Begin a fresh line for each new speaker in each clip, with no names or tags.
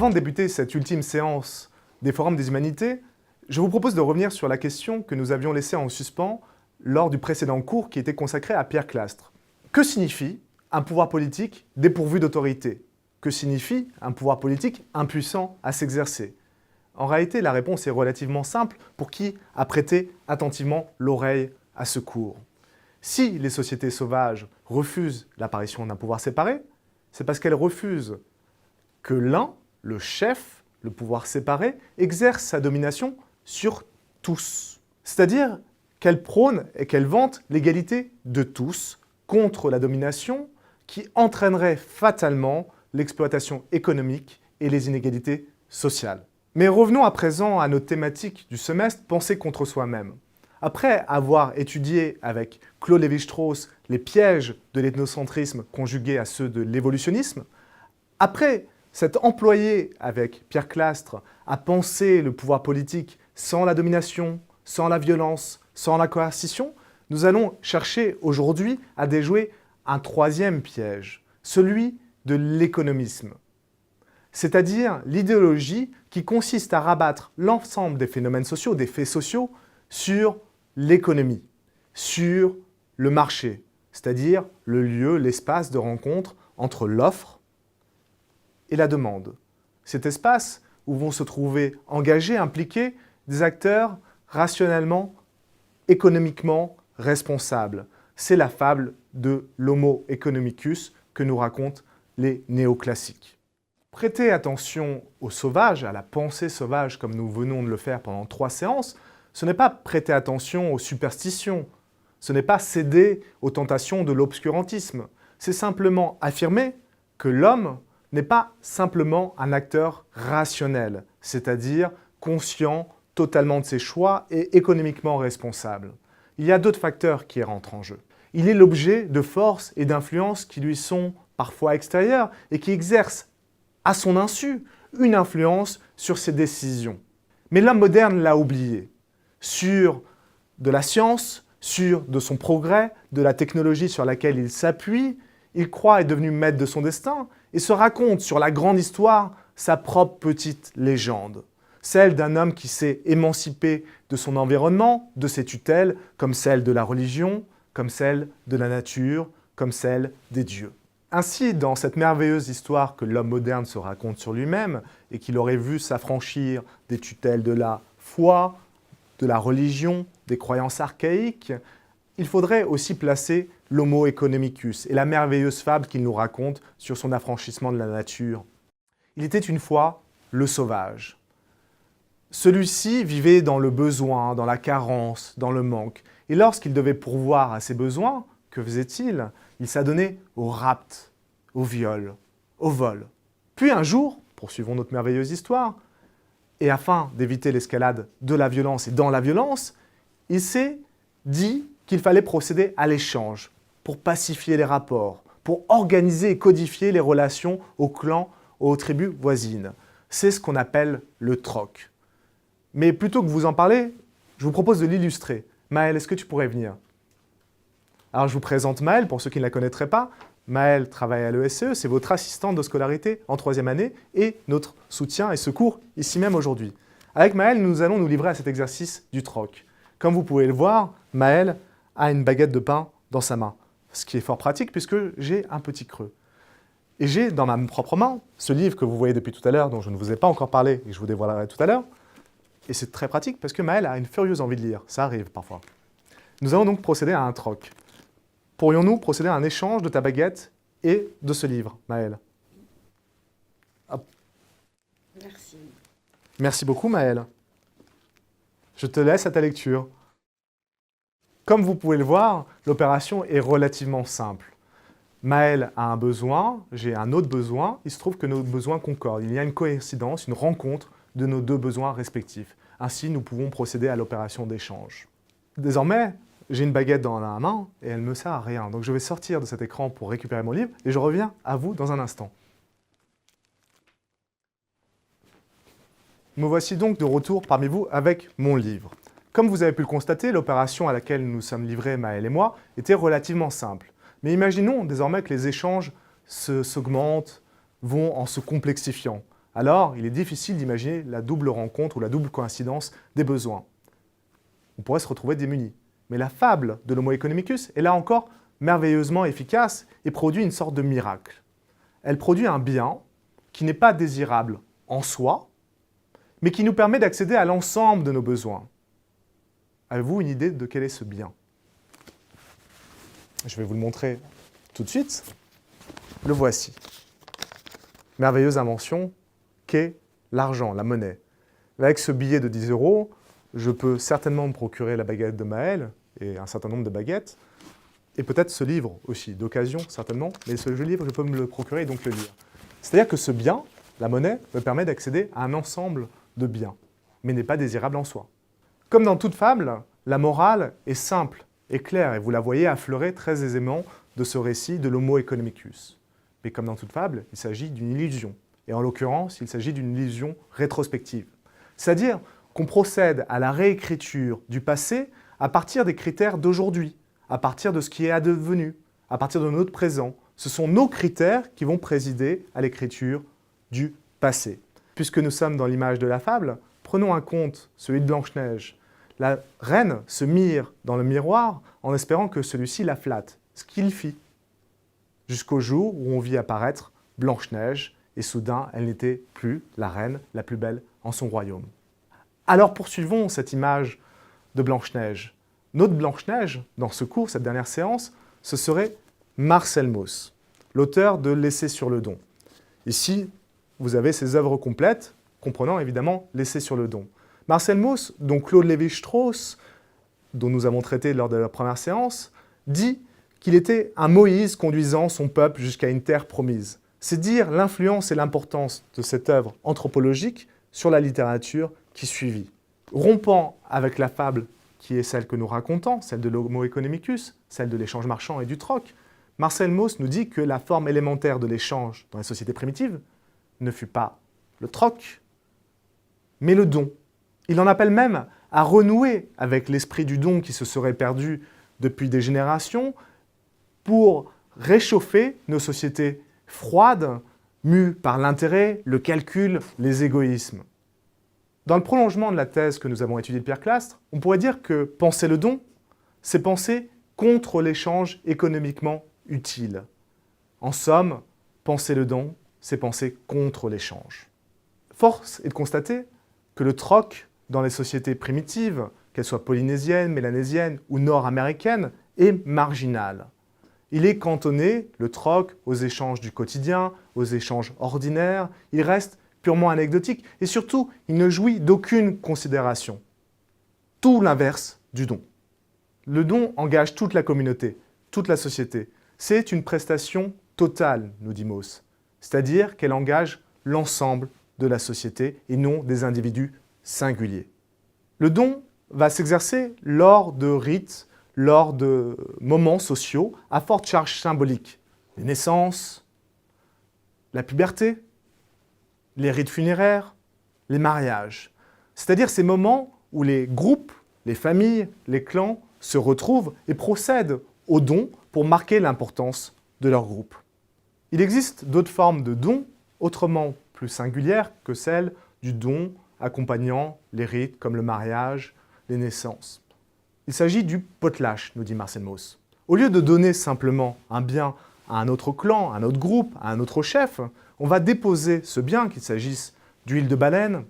Avant de débuter cette ultime séance des Forums des Humanités, je vous propose de revenir sur la question que nous avions laissée en suspens lors du précédent cours qui était consacré à Pierre Clastres. Que signifie un pouvoir politique dépourvu d'autorité? Que signifie un pouvoir politique impuissant à s'exercer? En réalité, la réponse est relativement simple pour qui a prêté attentivement l'oreille à ce cours. Si les sociétés sauvages refusent l'apparition d'un pouvoir séparé, c'est parce qu'elles refusent que l'un, le chef, le pouvoir séparé, exerce sa domination sur tous. C'est-à-dire qu'elles prônent et qu'elles vantent l'égalité de tous contre la domination qui entraînerait fatalement l'exploitation économique et les inégalités sociales. Mais revenons à présent à notre thématique du semestre, penser contre soi-même. Après avoir étudié avec Claude Lévi-Strauss les pièges de l'ethnocentrisme conjugués à ceux de l'évolutionnisme, après s'être employé avec Pierre Clastres à penser le pouvoir politique sans la domination, sans la violence, sans la coercition, nous allons chercher aujourd'hui à déjouer un troisième piège, celui de l'économisme. C'est-à-dire l'idéologie qui consiste à rabattre l'ensemble des phénomènes sociaux, des faits sociaux, sur l'économie, sur le marché, c'est-à-dire le lieu, l'espace de rencontre entre l'offre et la demande. Cet espace où vont se trouver engagés, impliqués, des acteurs rationnellement, économiquement responsables. C'est la fable de l'Homo economicus que nous racontent les néoclassiques. Prêter attention au sauvage, à la pensée sauvage comme nous venons de le faire pendant 3 séances, ce n'est pas prêter attention aux superstitions, ce n'est pas céder aux tentations de l'obscurantisme, c'est simplement affirmer que l'homme n'est pas simplement un acteur rationnel, c'est-à-dire conscient totalement de ses choix et économiquement responsable. Il y a d'autres facteurs qui rentrent en jeu. Il est l'objet de forces et d'influences qui lui sont parfois extérieures et qui exercent à son insu une influence sur ses décisions. Mais l'homme moderne l'a oublié. Sur de la science, sur de son progrès, de la technologie sur laquelle il s'appuie, il croit être devenu maître de son destin et se raconte sur la grande histoire sa propre petite légende. Celle d'un homme qui s'est émancipé de son environnement, de ses tutelles, comme celle de la religion, comme celle de la nature, comme celle des dieux. Ainsi, dans cette merveilleuse histoire que l'homme moderne se raconte sur lui-même et qu'il aurait vu s'affranchir des tutelles de la foi, de la religion, des croyances archaïques, il faudrait aussi placer l'Homo economicus et la merveilleuse fable qu'il nous raconte sur son affranchissement de la nature. Il était une fois le sauvage. Celui-ci vivait dans le besoin, dans la carence, dans le manque. Et lorsqu'il devait pourvoir à ses besoins, que faisait-il? Il s'adonnait au rapt, au viol, au vol. Puis un jour, poursuivons notre merveilleuse histoire, et afin d'éviter l'escalade de la violence et dans la violence, il s'est dit qu'il fallait procéder à l'échange pour pacifier les rapports, pour organiser et codifier les relations aux clans, aux tribus voisines. C'est ce qu'on appelle le troc. Mais plutôt que vous en parler, je vous propose de l'illustrer. Maëlle, est-ce que tu pourrais venir? Alors je vous présente Maëlle, pour ceux qui ne la connaîtraient pas. Maëlle travaille à l'ESCE, c'est votre assistante de scolarité en 3e année et notre soutien et secours ici même aujourd'hui. Avec Maëlle, nous allons nous livrer à cet exercice du troc. Comme vous pouvez le voir, Maëlle a une baguette de pain dans sa main, ce qui est fort pratique puisque j'ai un petit creux. Et j'ai dans ma propre main ce livre que vous voyez depuis tout à l'heure, dont je ne vous ai pas encore parlé et que je vous dévoilerai tout à l'heure. Et c'est très pratique parce que Maëlle a une furieuse envie de lire, ça arrive parfois. Nous allons donc procéder à un troc. Pourrions-nous procéder à un échange de ta baguette et de ce livre, Maëlle? Hop.
Merci.
Merci beaucoup, Maëlle. Je te laisse à ta lecture. Comme vous pouvez le voir, l'opération est relativement simple. Maëlle a un besoin, j'ai un autre besoin, il se trouve que nos besoins concordent. Il y a une coïncidence, une rencontre de nos 2 besoins respectifs. Ainsi, nous pouvons procéder à l'opération d'échange. Désormais, j'ai une baguette dans la main et elle ne me sert à rien. Donc je vais sortir de cet écran pour récupérer mon livre et je reviens à vous dans un instant. Me voici donc de retour parmi vous avec mon livre. Comme vous avez pu le constater, l'opération à laquelle nous sommes livrés, Maëlle et moi, était relativement simple. Mais imaginons désormais que les échanges s'augmentent, vont en se complexifiant. alors il est difficile d'imaginer la double rencontre ou la double coïncidence des besoins. On pourrait se retrouver démunis. Mais la fable de l'Homo economicus est là encore merveilleusement efficace et produit une sorte de miracle. Elle produit un bien qui n'est pas désirable en soi, mais qui nous permet d'accéder à l'ensemble de nos besoins. Avez-vous une idée de quel est ce bien? Je vais vous le montrer tout de suite. Le voici. Merveilleuse invention qu'est l'argent, la monnaie. Avec ce billet de 10 €, je peux certainement me procurer la baguette de Maël et un certain nombre de baguettes, et peut-être ce livre aussi, d'occasion certainement, mais ce livre, je peux me le procurer et donc le lire. C'est-à-dire que ce bien, la monnaie, me permet d'accéder à un ensemble de biens, mais n'est pas désirable en soi. Comme dans toute fable, la morale est simple et claire, et vous la voyez affleurer très aisément de ce récit de l'Homo economicus. Mais comme dans toute fable, il s'agit d'une illusion, et en l'occurrence, il s'agit d'une illusion rétrospective. C'est-à-dire qu'on procède à la réécriture du passé à partir des critères d'aujourd'hui, à partir de ce qui est advenu, à partir de notre présent. Ce sont nos critères qui vont présider à l'écriture du passé. Puisque nous sommes dans l'image de la fable, prenons un conte, celui de Blanche-Neige. La reine se mire dans le miroir en espérant que celui-ci la flatte, ce qu'il fit, jusqu'au jour où on vit apparaître Blanche-Neige, et soudain, elle n'était plus la reine la plus belle en son royaume. Alors poursuivons cette image de Blanche-Neige. Notre Blanche-Neige, dans ce cours, cette dernière séance, ce serait Marcel Mauss, l'auteur de L'Essai sur le don. Ici, vous avez ses œuvres complètes, comprenant évidemment L'Essai sur le don. Marcel Mauss, dont Claude Lévi-Strauss, dont nous avons traité lors de la première séance, dit qu'il était un Moïse conduisant son peuple jusqu'à une terre promise. C'est dire l'influence et l'importance de cette œuvre anthropologique sur la littérature qui suivit. Rompant avec la fable qui est celle que nous racontons, celle de l'Homo economicus, celle de l'échange marchand et du troc, Marcel Mauss nous dit que la forme élémentaire de l'échange dans les sociétés primitives ne fut pas le troc, mais le don. Il en appelle même à renouer avec l'esprit du don qui se serait perdu depuis des générations pour réchauffer nos sociétés froides, mues par l'intérêt, le calcul, les égoïsmes. Dans le prolongement de la thèse que nous avons étudiée de Pierre Clastres, on pourrait dire que penser le don, c'est penser contre l'échange économiquement utile. En somme, penser le don, c'est penser contre l'échange. Force est de constater que le troc dans les sociétés primitives, qu'elles soient polynésiennes, mélanésiennes ou nord-américaines, est marginal. Il est cantonné, le troc, aux échanges du quotidien, aux échanges ordinaires. Il reste purement anecdotique et surtout, il ne jouit d'aucune considération. Tout l'inverse du don. Le don engage toute la communauté, toute la société. C'est une prestation totale, nous dit Mauss, c'est-à-dire qu'elle engage l'ensemble de la société et non des individus singuliers. Le don va s'exercer lors de rites, lors de moments sociaux à forte charge symbolique. Les naissances, la puberté, les rites funéraires, les mariages. C'est-à-dire ces moments où les groupes, les familles, les clans se retrouvent et procèdent au don pour marquer l'importance de leur groupe. Il existe d'autres formes de dons, autrement plus singulières que celles du don accompagnant les rites comme le mariage, les naissances. Il s'agit du potlatch, nous dit Marcel Mauss. Au lieu de donner simplement un bien à un autre clan, à un autre groupe, à un autre chef, on va déposer ce bien, qu'il s'agisse d'huile de baleine,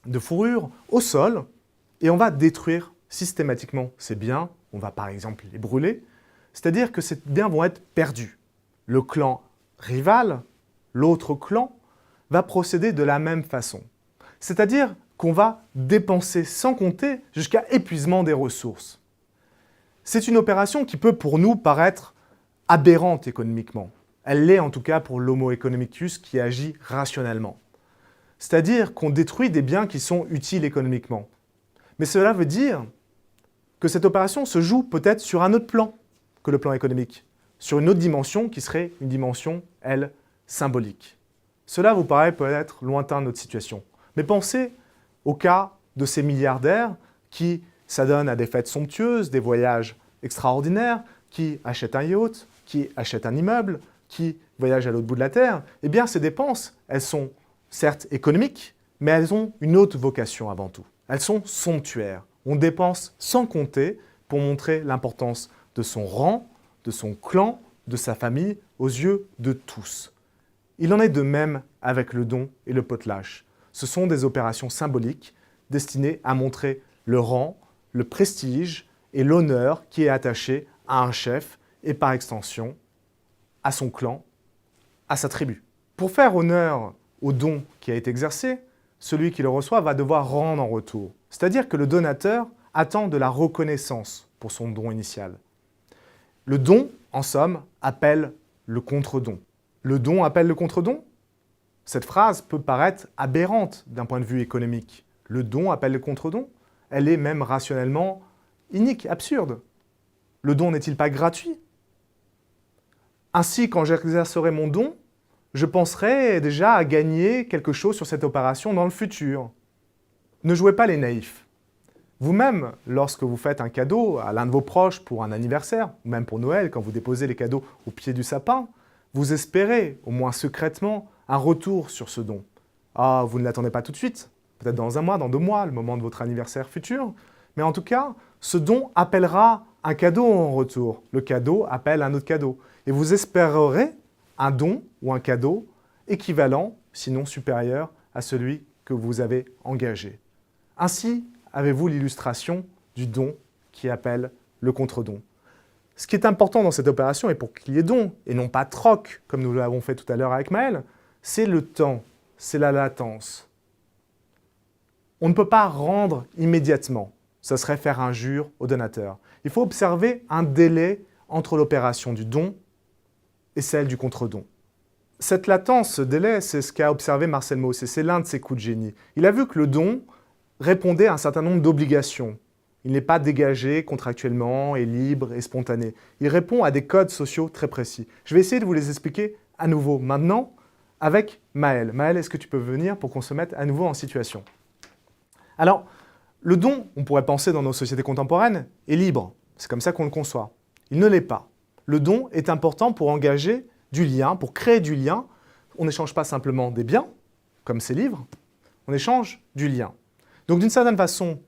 de fourrure, au sol, et on va détruire systématiquement ces biens. On va par exemple les brûler, c'est-à-dire que ces biens vont être perdus. Le clan rival, l'autre clan, va procéder de la même façon. C'est-à-dire qu'on va dépenser sans compter jusqu'à épuisement des ressources. C'est une opération qui peut pour nous paraître aberrante économiquement. Elle l'est en tout cas pour l'Homo economicus qui agit rationnellement. C'est-à-dire qu'on détruit des biens qui sont utiles économiquement. Mais cela veut dire que cette opération se joue peut-être sur un autre plan que le plan économique, sur une autre dimension qui serait une dimension, elle, symbolique. Cela vous paraît peut-être lointain de notre situation. Mais pensez au cas de ces milliardaires qui s'adonnent à des fêtes somptueuses, des voyages extraordinaires, qui achètent un yacht, qui achètent un immeuble, qui voyagent à l'autre bout de la Terre. Eh bien, ces dépenses, elles sont certes économiques, mais elles ont une autre vocation avant tout. Elles sont somptuaires. On dépense sans compter pour montrer l'importance de son rang, de son clan, de sa famille, aux yeux de tous. Il en est de même avec le don et le potelage. Ce sont des opérations symboliques destinées à montrer le rang, le prestige et l'honneur qui est attaché à un chef et par extension à son clan, à sa tribu. Pour faire honneur au don qui a été exercé, celui qui le reçoit va devoir rendre en retour. C'est-à-dire que le donateur attend de la reconnaissance pour son don initial. Le don, en somme, appelle le contre-don. Le don appelle le contre-don? Cette phrase peut paraître aberrante d'un point de vue économique. Le don appelle le contre-don? Elle est même rationnellement inique, absurde. Le don n'est-il pas gratuit? Ainsi, quand j'exercerai mon don, je penserai déjà à gagner quelque chose sur cette opération dans le futur. Ne jouez pas les naïfs. Vous-même, lorsque vous faites un cadeau à l'un de vos proches pour un anniversaire, ou même pour Noël, quand vous déposez les cadeaux au pied du sapin, vous espérez, au moins secrètement, un retour sur ce don. Ah, vous ne l'attendez pas tout de suite, peut-être dans 1 mois, dans 2 mois, le moment de votre anniversaire futur, mais en tout cas, ce don appellera un cadeau en retour. Le cadeau appelle un autre cadeau. Et vous espérerez un don ou un cadeau équivalent, sinon supérieur, à celui que vous avez engagé. Ainsi, avez-vous l'illustration du don qui appelle le contre-don. Ce qui est important dans cette opération, et pour qu'il y ait don, et non pas troc, comme nous l'avons fait tout à l'heure avec Maël, c'est le temps, c'est la latence. On ne peut pas rendre immédiatement. Ce serait faire injure au donateur. Il faut observer un délai entre l'opération du don et celle du contre-don. Cette latence, ce délai, c'est ce qu'a observé Marcel Mauss, et c'est l'un de ses coups de génie. Il a vu que le don répondait à un certain nombre d'obligations. Il n'est pas dégagé contractuellement et libre et spontané. Il répond à des codes sociaux très précis. Je vais essayer de vous les expliquer à nouveau maintenant avec Maël. Maël, est-ce que tu peux venir pour qu'on se mette à nouveau en situation? Alors, le don, on pourrait penser dans nos sociétés contemporaines, est libre. C'est comme ça qu'on le conçoit. Il ne l'est pas. Le don est important pour engager du lien, pour créer du lien. On n'échange pas simplement des biens, comme ces livres, on échange du lien. Donc d'une certaine façon,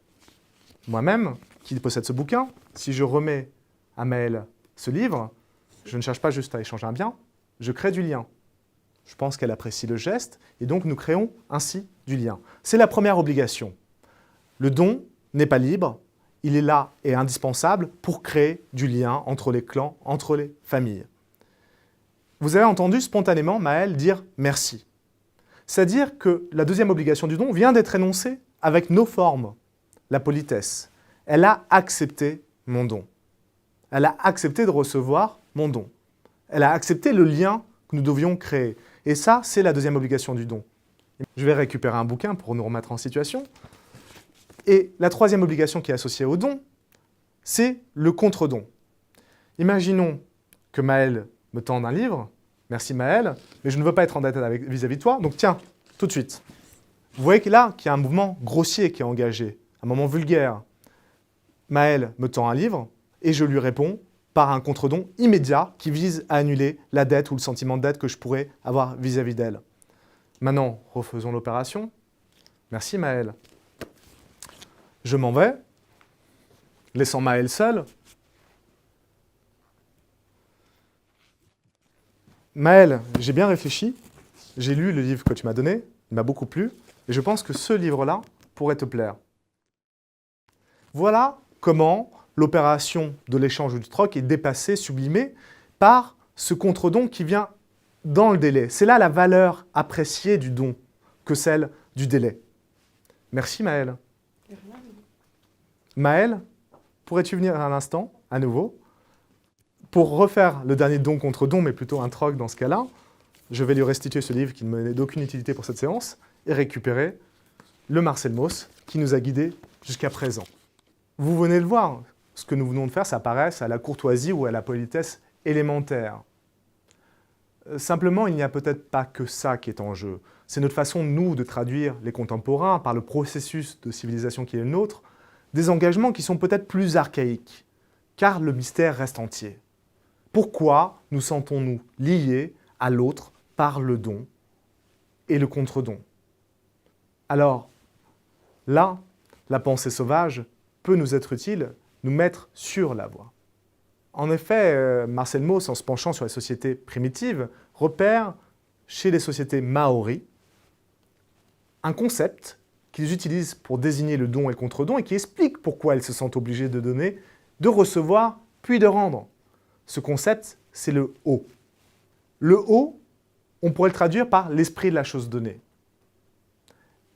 moi-même, qui possède ce bouquin, si je remets à Maël ce livre, je ne cherche pas juste à échanger un bien, je crée du lien. Je pense qu'elle apprécie le geste, et donc nous créons ainsi du lien. C'est la première obligation. Le don n'est pas libre, il est là et indispensable pour créer du lien entre les clans, entre les familles. Vous avez entendu spontanément Maël dire « merci ». C'est-à-dire que la deuxième obligation du don vient d'être énoncée avec nos formes, la politesse. Elle a accepté mon don. Elle a accepté de recevoir mon don. Elle a accepté le lien que nous devions créer. Et ça, c'est la deuxième obligation du don. Je vais récupérer un bouquin pour nous remettre en situation. Et la troisième obligation qui est associée au don, c'est le contre-don. Imaginons que Maël me tende un livre. Merci Maël, mais je ne veux pas être en dette vis-à-vis de toi, donc tiens, tout de suite. Vous voyez qu'il y a un mouvement grossier qui est engagé, un moment vulgaire. Maël me tend un livre et je lui réponds par un contre-don immédiat qui vise à annuler la dette ou le sentiment de dette que je pourrais avoir vis-à-vis d'elle. Maintenant, refaisons l'opération. Merci Maël. Je m'en vais, laissant Maël seul. Maël, j'ai bien réfléchi, j'ai lu le livre que tu m'as donné, il m'a beaucoup plu, et je pense que ce livre-là pourrait te plaire. Voilà comment l'opération de l'échange ou du troc est dépassée, sublimée, par ce contre-don qui vient dans le délai. C'est là la valeur appréciée du don que celle du délai. Merci Maël. Maël, pourrais-tu venir un instant, à nouveau? Pour refaire le dernier don contre don, mais plutôt un troc dans ce cas-là, je vais lui restituer ce livre qui ne menait d'aucune utilité pour cette séance et récupérer le Marcel Mauss qui nous a guidés jusqu'à présent. Vous venez de le voir, ce que nous venons de faire s'apparesse à la courtoisie ou à la politesse élémentaire. Simplement, il n'y a peut-être pas que ça qui est en jeu. C'est notre façon, nous, de traduire les contemporains par le processus de civilisation qui est le nôtre, des engagements qui sont peut-être plus archaïques, car le mystère reste entier. Pourquoi nous sentons-nous liés à l'autre par le don et le contre-don? Alors, là, la pensée sauvage peut nous être utile, nous mettre sur la voie. En effet, Marcel Mauss, en se penchant sur les sociétés primitives, repère chez les sociétés maoris un concept qu'ils utilisent pour désigner le don et le contre-don et qui explique pourquoi elles se sentent obligées de donner, de recevoir, puis de rendre. Ce concept, c'est le « haut ». Le « haut », on pourrait le traduire par l'esprit de la chose donnée.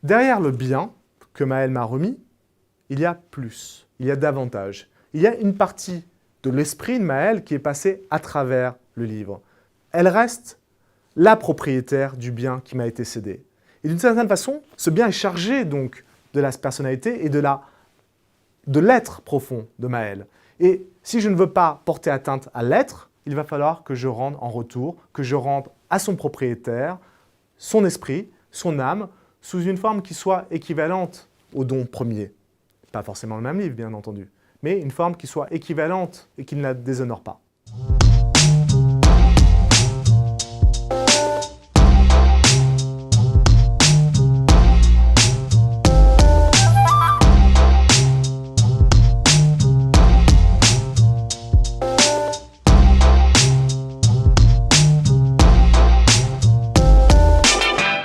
Derrière le bien que Maëlle m'a remis, il y a plus, il y a davantage. Il y a une partie de l'esprit de Maëlle qui est passée à travers le livre. Elle reste la propriétaire du bien qui m'a été cédé. Et d'une certaine façon, ce bien est chargé donc de la personnalité et de l'être profond de Maëlle. Et si je ne veux pas porter atteinte à l'être, il va falloir que je rende en retour, que je rende à son propriétaire, son esprit, son âme, sous une forme qui soit équivalente au don premier. Pas forcément le même livre, bien entendu, mais une forme qui soit équivalente et qui ne la déshonore pas.